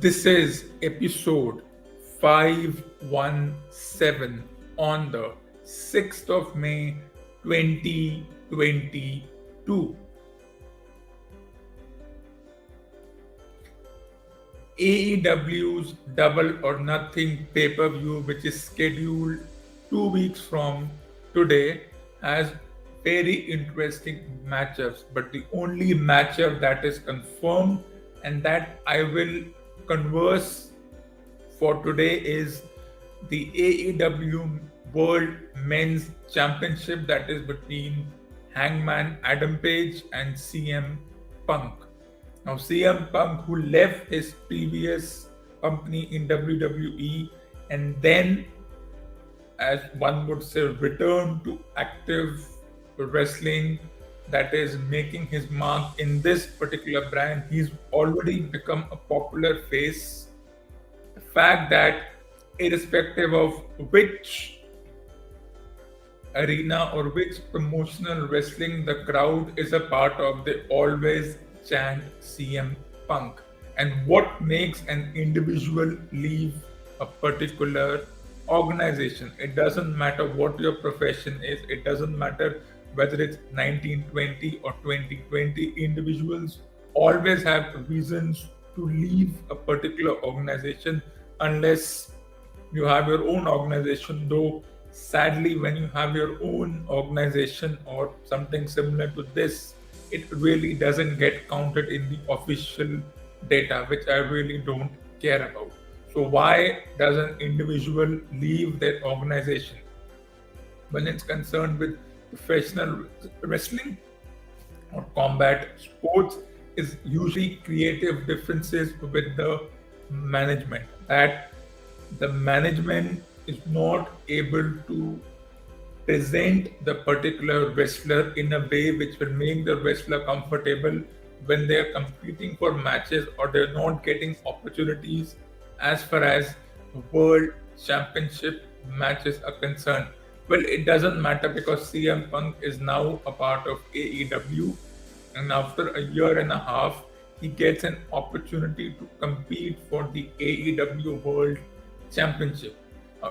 This is episode 517 on the 6th of May 2022. AEW's Double or Nothing pay per view, which is scheduled 2 weeks from today, has very interesting matchups. But the only matchup that is confirmed and that I will converse for today is the AEW World Men's Championship, that is between Hangman Adam Page and CM Punk. Now, CM Punk, who left his previous company in WWE and then, as one would say, returned to active wrestling, that is making his mark in this particular brand, he's already become a popular face. The fact that, irrespective of which arena or which promotional wrestling the crowd is a part of, they always chant CM Punk. And what makes an individual leave a particular organization? It doesn't matter what your profession is, it doesn't matter whether it's 1920 or 2020, individuals always have reasons to leave a particular organization unless you have your own organization. Though sadly, when you have your own organization or something similar to this, it really doesn't get counted in the official data, which I really don't care about. So why does an individual leave their organization? When it's concerned with professional wrestling or combat sports, is usually creative differences with the management, that the management is not able to present the particular wrestler in a way which will make the wrestler comfortable when they are competing for matches, or they're not getting opportunities as far as world championship matches are concerned. Well, it doesn't matter because CM Punk is now a part of AEW, and after a year and a half, he gets an opportunity to compete for the AEW World Championship.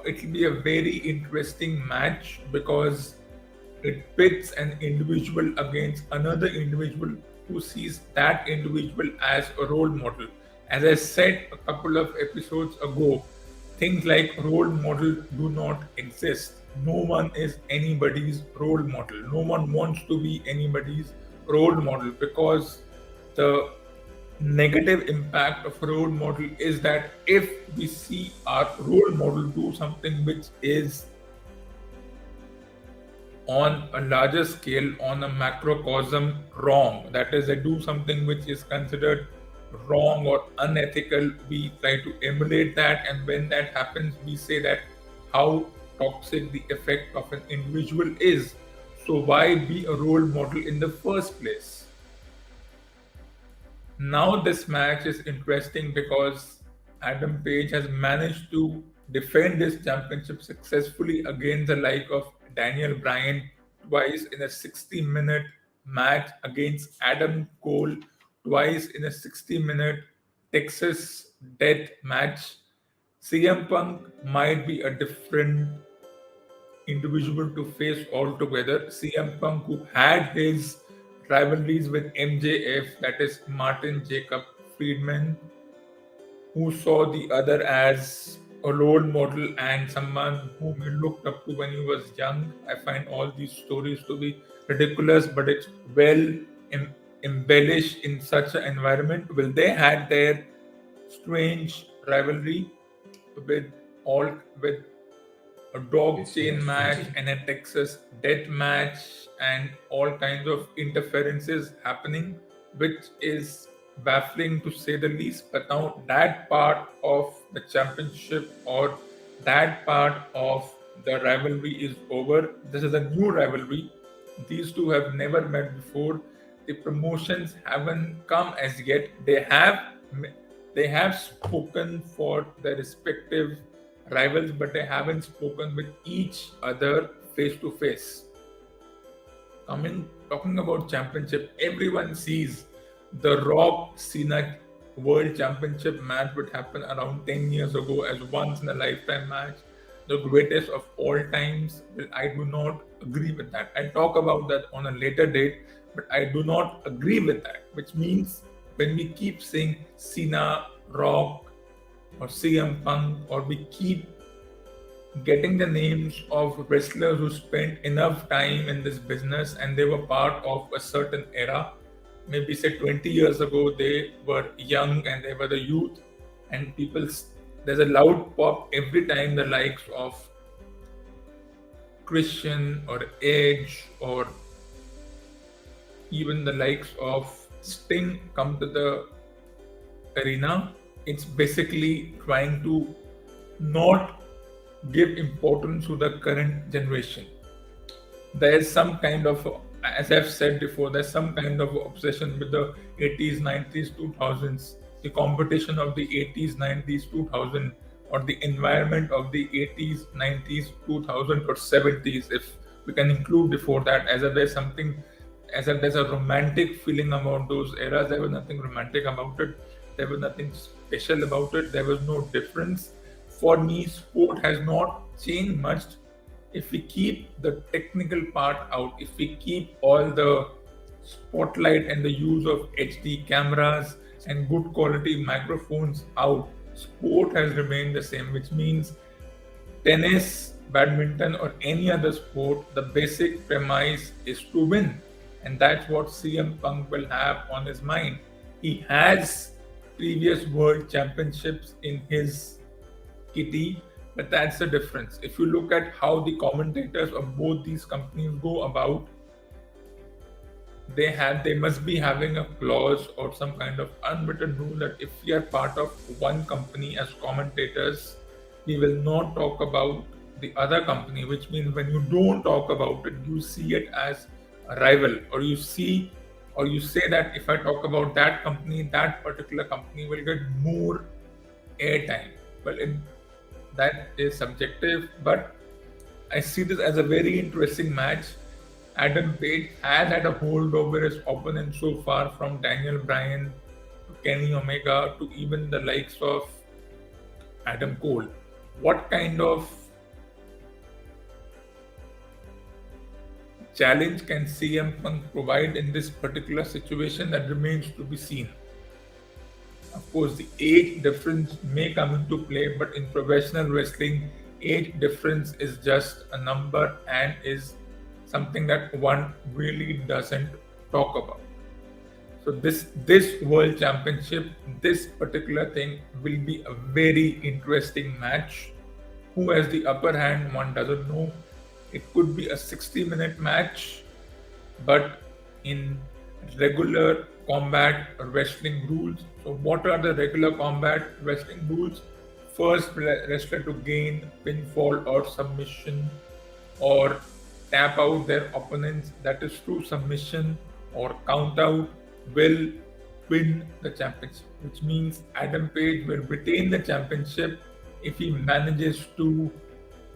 It will be a very interesting match because it pits an individual against another individual who sees that individual as a role model. As I said a couple of episodes ago, things like role model do not exist. No one is anybody's role model. No one wants to be anybody's role model, because the negative impact of role model is that if we see our role model do something which is on a larger scale, on a macrocosm, wrong, that is, they do something which is considered wrong or unethical, we try to emulate that, and when that happens, we say that how toxic the effect of an individual is. So why be a role model in the first place? Now this match is interesting because Adam Page has managed to defend his championship successfully against the like of Daniel Bryan twice in a 60-minute match, against Adam Cole twice in a 60-minute Texas death match. CM Punk might be a different individual to face altogether. CM Punk, who had his rivalries with MJF, that is Martin Jacob Friedman, who saw the other as a role model and someone whom he looked up to when he was young. I find all these stories to be ridiculous, but it's well embellished in such an environment. Well, they had their strange rivalry with a dog chain match and a Texas death match and all kinds of interferences happening, which is baffling to say the least. But now that part of the championship or that part of the rivalry is over. This is a new rivalry. These two have never met before. The promotions haven't come as yet. They have spoken for their respective rivals, but they haven't spoken with each other face to face. Talking about championship, everyone sees the Rock Cena World Championship match which happened around 10 years ago as once in a lifetime match, the greatest of all times. Well, I do not agree with that. I talk about that on a later date, but I do not agree with that, which means when we keep saying Cena, Rock, or CM Punk, or we keep getting the names of wrestlers who spent enough time in this business and they were part of a certain era. Maybe say 20 years ago, they were young and they were the youth, and there's a loud pop every time the likes of Christian or Edge or even the likes of Sting come to the arena. It's basically trying to not give importance to the current generation. There's some kind of, as I've said before, there's some kind of obsession with the 80s, 90s, 2000s, the competition of the 80s, 90s, 2000, or the environment of the 80s, 90s, 2000, or 70s, if we can include before that, as if there's something, as if there's a romantic feeling about those eras. There was nothing romantic about it. There was nothing special about it. There was no difference. For me, sport has not changed much if we keep the technical part out, if we keep all the spotlight and the use of HD cameras and good quality microphones out, sport has remained the same, which means tennis, badminton, or any other sport, the basic premise is to win. And that's what CM Punk will have on his mind. He has previous world championships in his kitty, but that's the difference. If you look at how the commentators of both these companies go about, they must be having a clause or some kind of unwritten rule that if we are part of one company as commentators, we will not talk about the other company, which means when you don't talk about it, you see it as a rival, or you say that if I talk about that company, that particular company will get more airtime. Well, that is subjective, but I see this as a very interesting match. Adam Page has had a hold over his opponent so far, from Daniel Bryan to Kenny Omega to even the likes of Adam Cole. What kind of challenge can CM Punk provide in this particular situation? That remains to be seen. Of course, the age difference may come into play, but in professional wrestling, age difference is just a number and is something that one really doesn't talk about. So this world championship, this particular thing will be a very interesting match. Who has the upper hand, one doesn't know. It could be a 60-minute match, but in regular combat wrestling rules. So what are the regular combat wrestling rules? First wrestler to gain pinfall or submission or tap out their opponents, that is through submission or count out, will win the championship, which means Adam Page will retain the championship if he manages to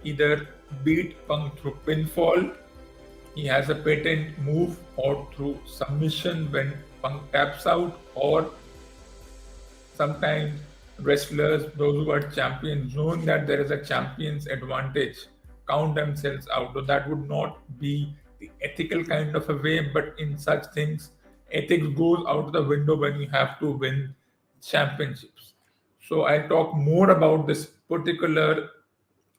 either beat Punk through pinfall, he has a patent move, or through submission when Punk taps out, or sometimes wrestlers, those who are champions, knowing that there is a champion's advantage, count themselves out. So that would not be the ethical kind of a way, but in such things, ethics goes out the window when you have to win championships. So I'll talk more about this particular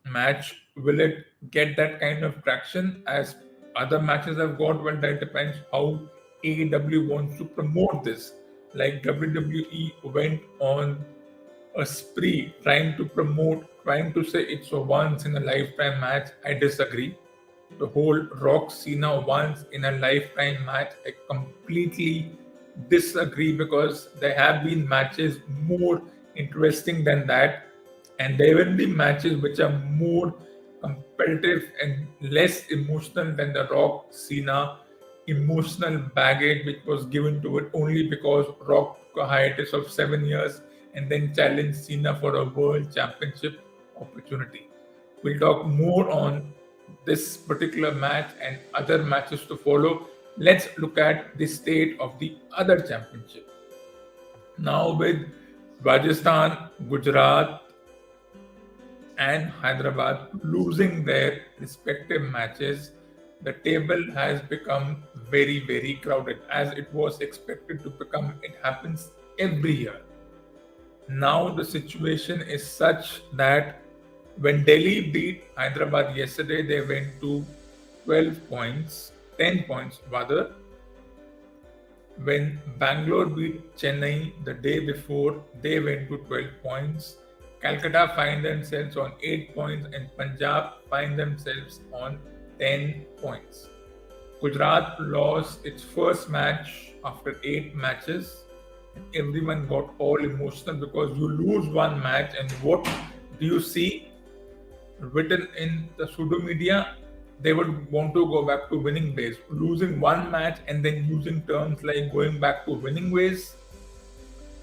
match. Will it get that kind of traction as other matches have got? Well, that depends how AEW wants to promote this. Like WWE went on a spree trying to promote, trying to say it's a once in a lifetime match. I disagree. The whole Rock Cena once in a lifetime match, I completely disagree, because there have been matches more interesting than that, and there will be matches which are more competitive and less emotional than the Rock Cena emotional baggage which was given to it only because Rock took a hiatus of 7 years and then challenged Cena for a world championship opportunity. We'll talk more on this particular match and other matches to follow. Let's look at the state of the other championship. Now with Rajasthan, Gujarat, and Hyderabad losing their respective matches, the table has become very, very crowded as it was expected to become. It happens every year. Now the situation is such that when Delhi beat Hyderabad yesterday, they went to 12 points, 10 points rather. When Bangalore beat Chennai the day before, they went to 12 points. Calcutta find themselves on 8 points and Punjab find themselves on 10 points. Gujarat lost its first match after 8 matches. And everyone got all emotional because you lose one match and what do you see written in the pseudo media? They would want to go back to winning ways. Losing one match and then using terms like going back to winning ways.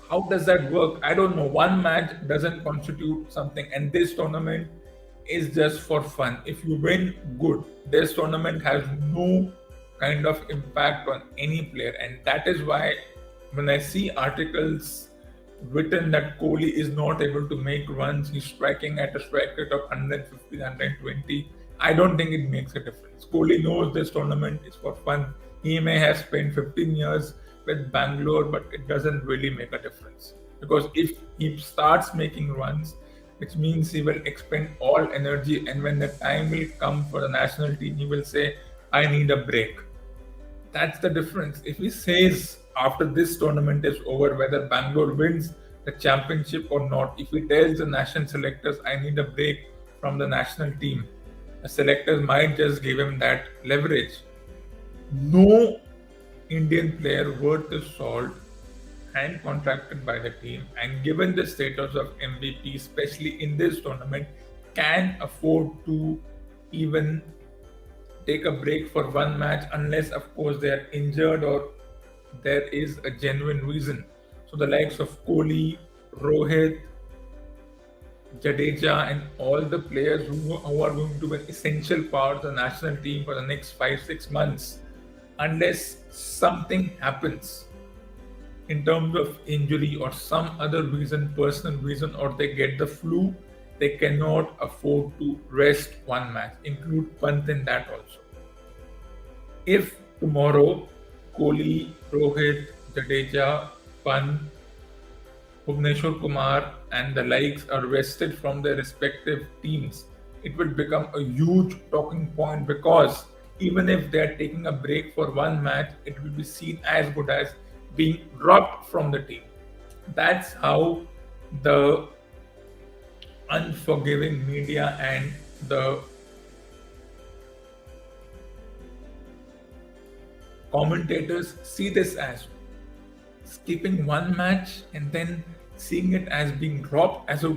How does that work? I don't know. One match doesn't constitute something, and this tournament is just for fun. If you win, good. This tournament has no kind of impact on any player, and that is why when I see articles written that Kohli is not able to make runs, he's striking at a strike rate of 150, 120. I don't think it makes a difference. Kohli knows this tournament is for fun. He may have spent 15 years with Bangalore, but it doesn't really make a difference. Because if he starts making runs, which means he will expend all energy, and when the time will come for the national team, he will say, I need a break. That's the difference. If he says after this tournament is over, whether Bangalore wins the championship or not, if he tells the national selectors, I need a break from the national team, the selectors might just give him that leverage. No Indian player worth his salt and contracted by the team and given the status of MVP, especially in this tournament, can afford to even take a break for one match unless, of course, they are injured or there is a genuine reason. So the likes of Kohli, Rohit, Jadeja, and all the players who are going to be an essential part of the national team for the next 5-6 months, unless something happens in terms of injury or some other reason, personal reason, or they get the flu, they cannot afford to rest one match. Include Pant in that also. If tomorrow Kohli, Rohit, Jadeja, Pant, Bhuvneshwar Kumar, and the likes are rested from their respective teams, it will become a huge talking point because even if they are taking a break for one match, it will be seen as good as being dropped from the team. That's how the unforgiving media and the commentators see this as skipping one match and then seeing it as being dropped as a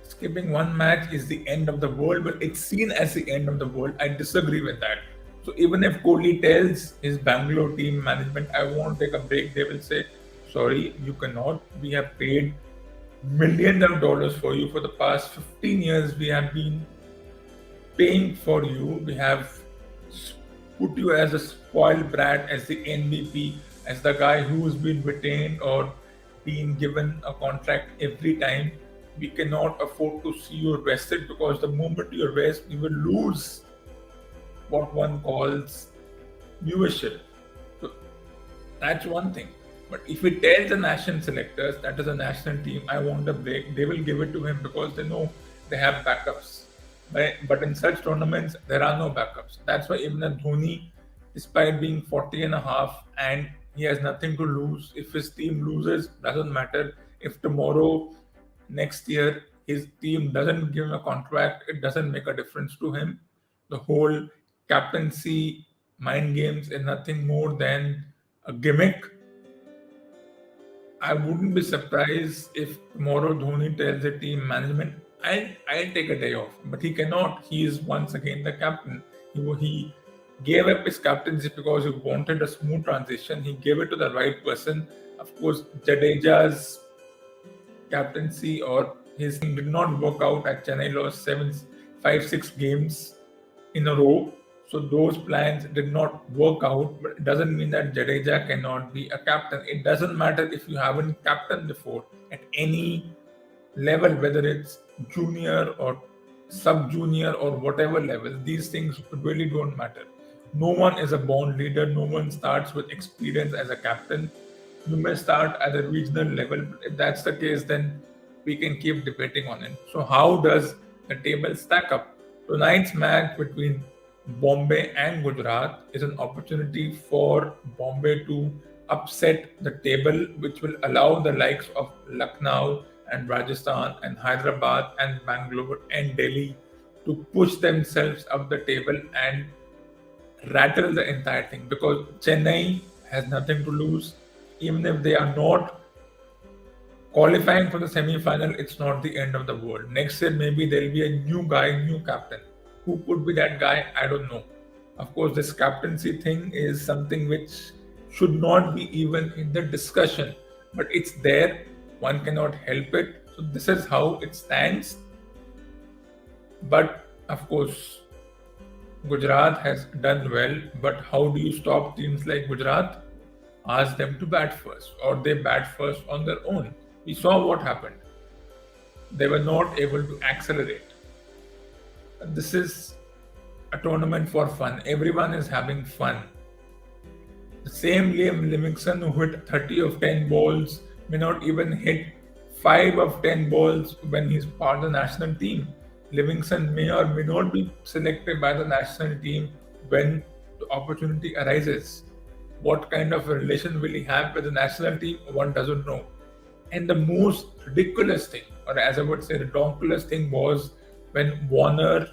skipping one match is the end of the world, but it's seen as the end of the world. I disagree with that. So even if Kohli tells his Bangalore team management, I won't take a break, they will say, sorry, you cannot. We have paid millions of dollars for you for the past 15 years. We have been paying for you. We have put you as a spoiled brat, as the MVP, as the guy who's been retained or been given a contract every time. We cannot afford to see you rested because the moment you rest, you will lose what one calls viewership. So that's one thing. But if he tells the national selectors, that is a national team, I want a break, they will give it to him because they know they have backups. But in such tournaments, there are no backups. That's why even a Dhoni, despite being 40 and a half and he has nothing to lose, if his team loses, doesn't matter. If tomorrow, next year, his team doesn't give him a contract, it doesn't make a difference to him. The whole captaincy mind games is nothing more than a gimmick. I wouldn't be surprised if tomorrow Dhoni tells the team management, I'll take a day off. But he cannot. He is once again the captain. He gave up his captaincy because he wanted a smooth transition. He gave it to the right person. Of course, Jadeja's captaincy or his team did not work out at Chennai lost 5-6 games in a row. So those plans did not work out, but it doesn't mean that Jadeja cannot be a captain. It doesn't matter if you haven't captained before at any level, whether it's junior or sub junior or whatever level. These things really don't matter. No one is a born leader. No one starts with experience as a captain. You may start at a regional level. But if that's the case, then we can keep debating on it. So, how does the table stack up? Tonight's match between Bombay and Gujarat is an opportunity for Bombay to upset the table, which will allow the likes of Lucknow and Rajasthan and Hyderabad and Bangalore and Delhi to push themselves up the table and rattle the entire thing, because Chennai has nothing to lose. Even if they are not qualifying for the semi-final, it's not the end of the world. Next year, maybe there'll be a new guy, new captain. Who could be that guy? I don't know. Of course, this captaincy thing is something which should not be even in the discussion, but it's there. One cannot help it. So this is how it stands. But of course, Gujarat has done well. But how do you stop teams like Gujarat? Ask them to bat first, or they bat first on their own. We saw what happened. They were not able to accelerate. This is a tournament for fun. Everyone is having fun. The same Liam Livingston who hit 30 of 10 balls may not even hit 5 of 10 balls when he's part of the national team. Livingston may or may not be selected by the national team when the opportunity arises. What kind of a relation will he have with the national team? One doesn't know. And the most ridiculous thing, or as I would say, ridiculous thing was when Warner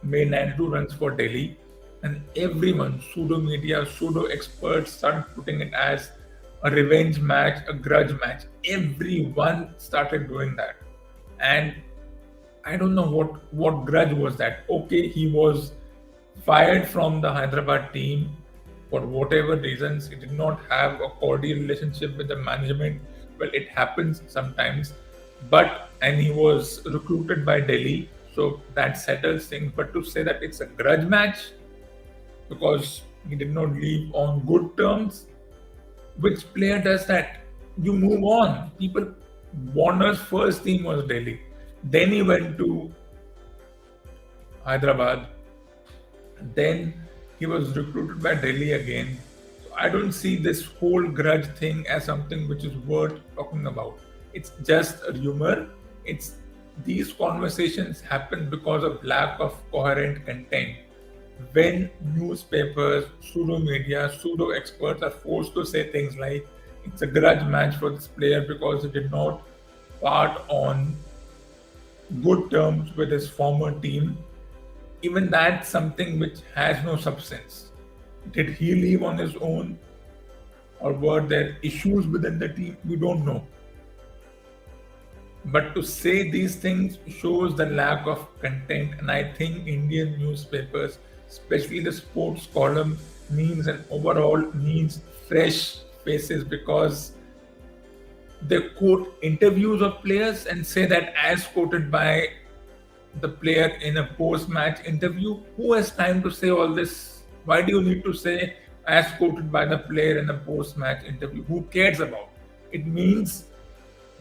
made 92 runs for Delhi, and everyone, pseudo media, pseudo experts, started putting it as a revenge match, a grudge match. Everyone started doing that. And I don't know what grudge was that. Okay, he was fired from the Hyderabad team for whatever reasons. He did not have a cordial relationship with the management. Well, it happens sometimes. And he was recruited by Delhi, so that settles things. But to say that it's a grudge match because he did not leave on good terms, which player does that? You move on. Warner's first team was Delhi. Then he went to Hyderabad. Then he was recruited by Delhi again. So I don't see this whole grudge thing as something which is worth talking about. It's just a rumor. These conversations happen because of lack of coherent content. When newspapers, pseudo media, pseudo experts are forced to say things like it's a grudge match for this player because he did not part on good terms with his former team, even that's something which has no substance. Did he leave on his own, or were there issues within the team? We don't know. But to say these things shows the lack of content, and I think Indian newspapers, especially the sports column, needs fresh faces, because they quote interviews of players and say that as quoted by the player in a post-match interview. Who has time to say all this? Why do you need to say as quoted by the player in a post-match interview? Who cares about it? Means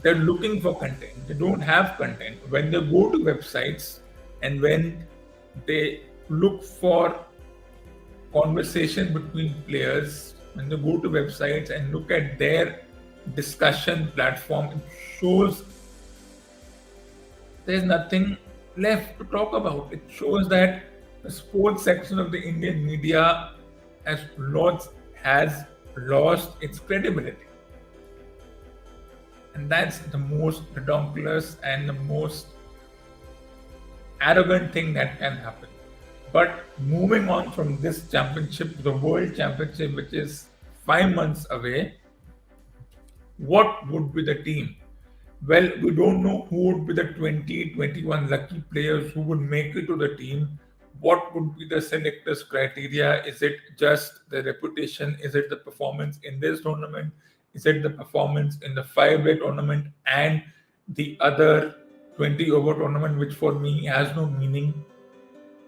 they're looking for content. They don't have content. When they go to websites and when they look for conversation between players, when they go to websites and look at their discussion platform, it shows there's nothing left to talk about. It shows that the sports section of the Indian media has lost its credibility. And that's the most ridiculous and the most arrogant thing that can happen. But moving on from this championship, the World Championship, which is 5 months away, what would be the team? Well, we don't know who would be the 20, 21 lucky players who would make it to the team. What would be the selectors' criteria? Is it just the reputation? Is it the performance in this tournament? Is it the performance in the 5-day tournament and the other 20-over tournament, which for me has no meaning?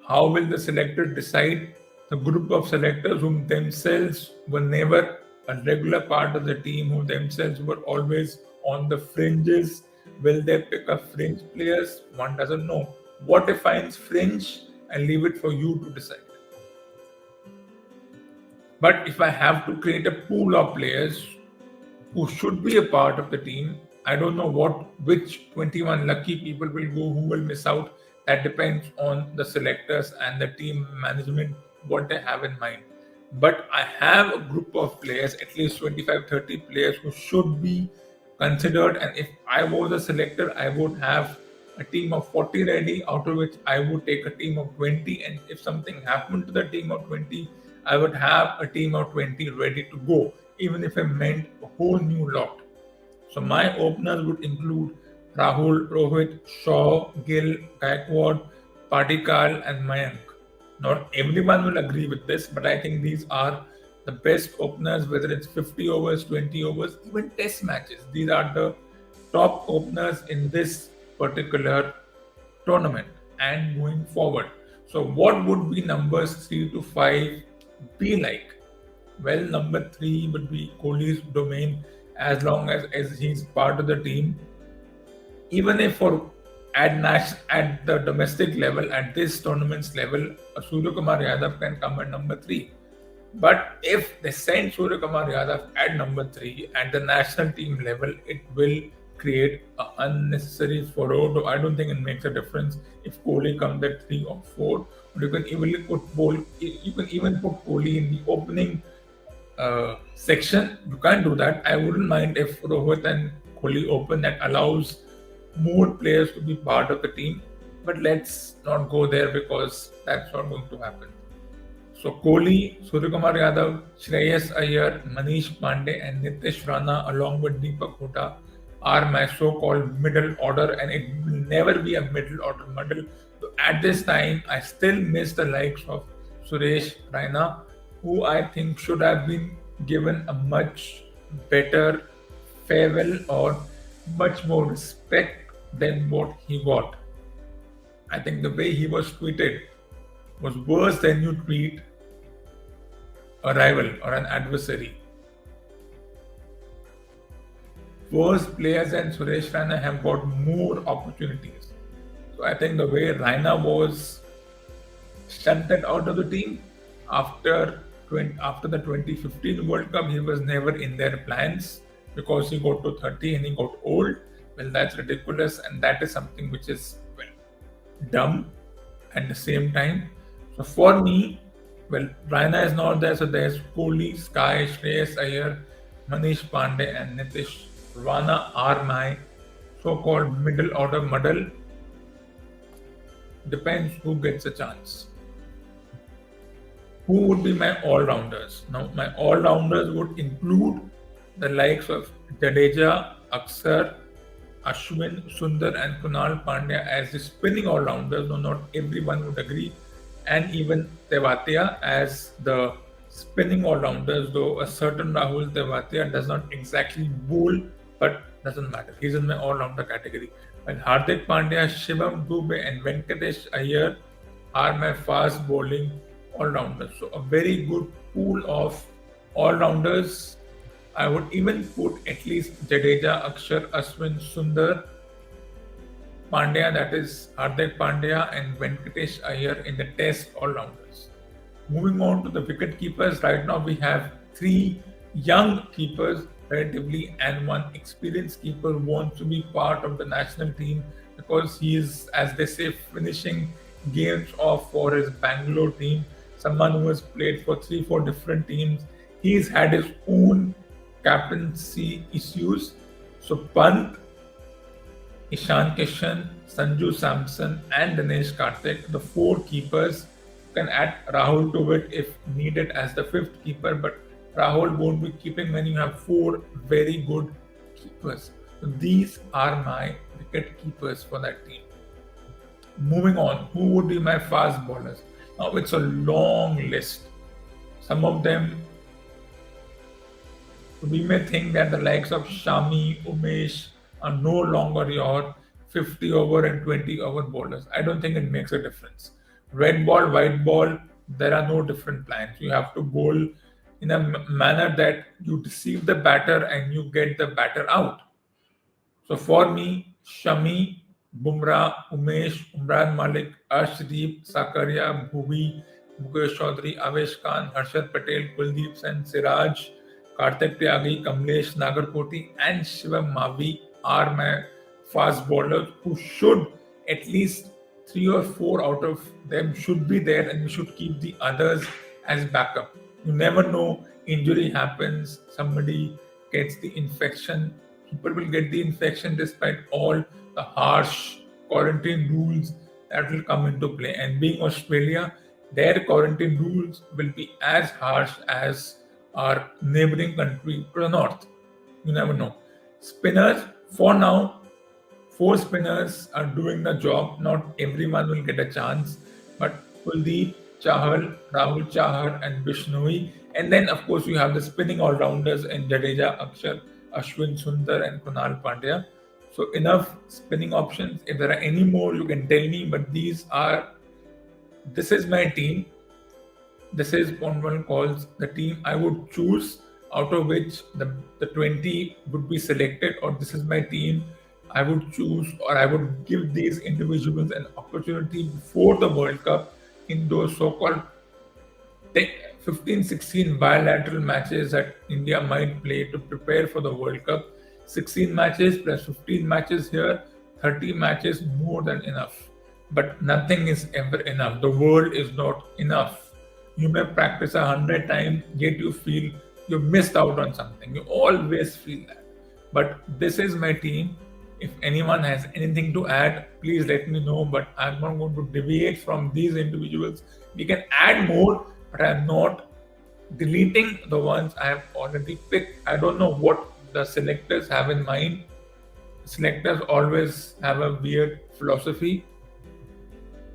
How will the selector decide The group of selectors whom themselves were never a regular part of the team, who themselves were always on the fringes. Will they pick up fringe players? One doesn't know. What defines fringe? I leave it for you to decide. But if I have to create a pool of players who should be a part of the team. I don't know which 21 lucky people will go, who will miss out. That depends on the selectors and the team management, what they have in mind. But I have a group of players, at least 25, 30 players who should be considered. And if I was a selector, I would have a team of 40 ready, out of which I would take a team of 20. And if something happened to the team of 20, I would have a team of 20 ready to go, even if I meant a whole new lot. So my openers would include Rahul, Rohit, Shaw, Gill, Gaikwad, Padikal, and Mayank. Not everyone will agree with this, but I think these are the best openers, whether it's 50 overs, 20 overs, even test matches. These are the top openers in this particular tournament and going forward. So, what would be numbers 3 to 5 be like? Well, number 3 would be Kohli's domain as long as he's part of the team. Even if for at the domestic level, at this tournament's level, Surya Kumar Yadav can come at number 3. But if they send Surya Kumar Yadav at number 3 at the national team level, it will create an unnecessary furrow. I don't think it makes a difference if Kohli comes at 3 or 4. But you can even put Kohli in the opening section. You can't do that. I wouldn't mind if Rohit and Kohli open. That allows more players to be part of the team. But let's not go there because that's not going to happen. So Kohli, Suryakumar Yadav, Shreyas Iyer, Manish Pandey, and Nitish Rana, along with Deepak Hooda, are my so-called middle order, and it will never be a middle order model. So at this time, I still miss the likes of Suresh Raina, who I think should have been given a much better farewell or much more respect than what he got. I think the way he was treated was worse than you treat a rival or an adversary. Worst players than Suresh Raina have got more opportunities. So I think the way Raina was shunted out of the team after the 2015 World Cup, he was never in their plans because he got to 30 and he got old. Well, that's ridiculous, and that is something which is dumb at the same time. So for me, well, Raina is not there, so there's Kohli, Sky, Shreyas Iyer, Manish Pandey, and Nitish Rana are my so-called middle order muddle. Depends who gets a chance. Who would be my all-rounders? Now, my all-rounders would include the likes of Jadeja, Akshar, Ashwin, Sundar, and Kunal Pandya as the spinning all-rounders, though not everyone would agree, and even Tewatia as the spinning all-rounders, though a certain Rahul Tewatia does not exactly bowl, but doesn't matter. He's in my all-rounder category. And Hardik Pandya, Shivam Dubey, and Venkatesh Iyer are my fast bowling all-rounders. So a very good pool of all-rounders. I would even put at least Jadeja, Akshar, Ashwin, Sundar, Pandya, that is Hardik Pandya, and Venkatesh Iyer in the test all-rounders. Moving on to the wicket keepers, right now we have 3 young keepers relatively and 1 experienced keeper who wants to be part of the national team because he is, as they say, finishing games off for his Bangalore team. Someone who has played for 3-4 different teams. He's had his own captaincy issues. So Pant, Ishan Kishan, Sanju Samson, and Dinesh Karthik, the 4 keepers. You can add Rahul to it if needed as the 5th keeper, but Rahul won't be keeping when you have 4 very good keepers. So these are my wicket keepers for that team. Moving on, who would be my fast bowlers? Now it's a long list. Some of them, we may think that the likes of Shami, Umesh are no longer your 50 over and 20 over bowlers. I don't think it makes a difference. Red ball, white ball, There are no different plans. You have to bowl in a manner that you deceive the batter and you get the batter out. So for me, Shami, Bumrah, Umesh, Umran Malik, Arshdeep, Sakaria, Bhuvi, Mukesh Chaudhary, Avesh Khan, Harshad Patel, Kuldeep Sen, Siraj, Karthik Tyagi, Kamlesh Nagarkoti, and Shivam Mavi are my fast bowlers who should at least three or four out of them should be there, and we should keep the others as backup. You never know, injury happens, somebody gets the infection. People will get the infection despite all the harsh quarantine rules that will come into play. And being Australia, their quarantine rules will be as harsh as our neighboring country to the north. You never know. Spinners, for now, four spinners are doing the job. Not everyone will get a chance, but Kuldeep, Chahal, Rahul Chahar, and Bishnoi. And then, of course, you have the spinning all rounders in Jadeja, Akshar, Ashwin Sundar, and Kunal Pandya. So, enough spinning options. If there are any more, you can tell me. But this is my team. This is what one calls the team I would choose, out of which the 20 would be selected, or this is my team I would choose, or I would give these individuals an opportunity before the World Cup in those so-called 15, 16 bilateral matches that India might play to prepare for the World Cup. 16 matches plus 15 matches here, 30 matches, more than enough. But nothing is ever enough. The world is not enough. You may practice 100 times, yet you feel you missed out on something. You always feel that. But this is my team. If anyone has anything to add, please let me know. But I'm not going to deviate from these individuals. We can add more, but I'm not deleting the ones I have already picked. I don't know what the selectors have in mind. Selectors always have a weird philosophy.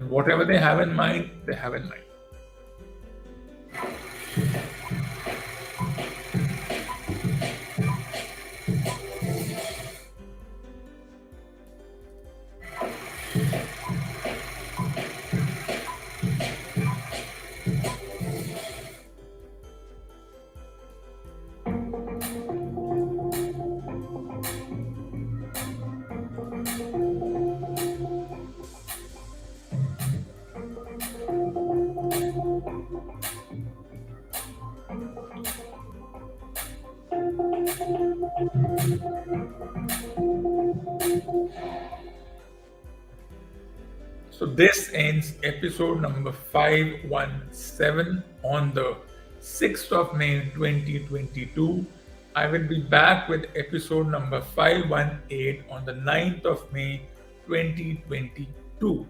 Whatever they have in mind, they have in mind. So this ends episode number 517 on the 6th of May 2022. I will be back with episode number 518 on the 9th of May 2022.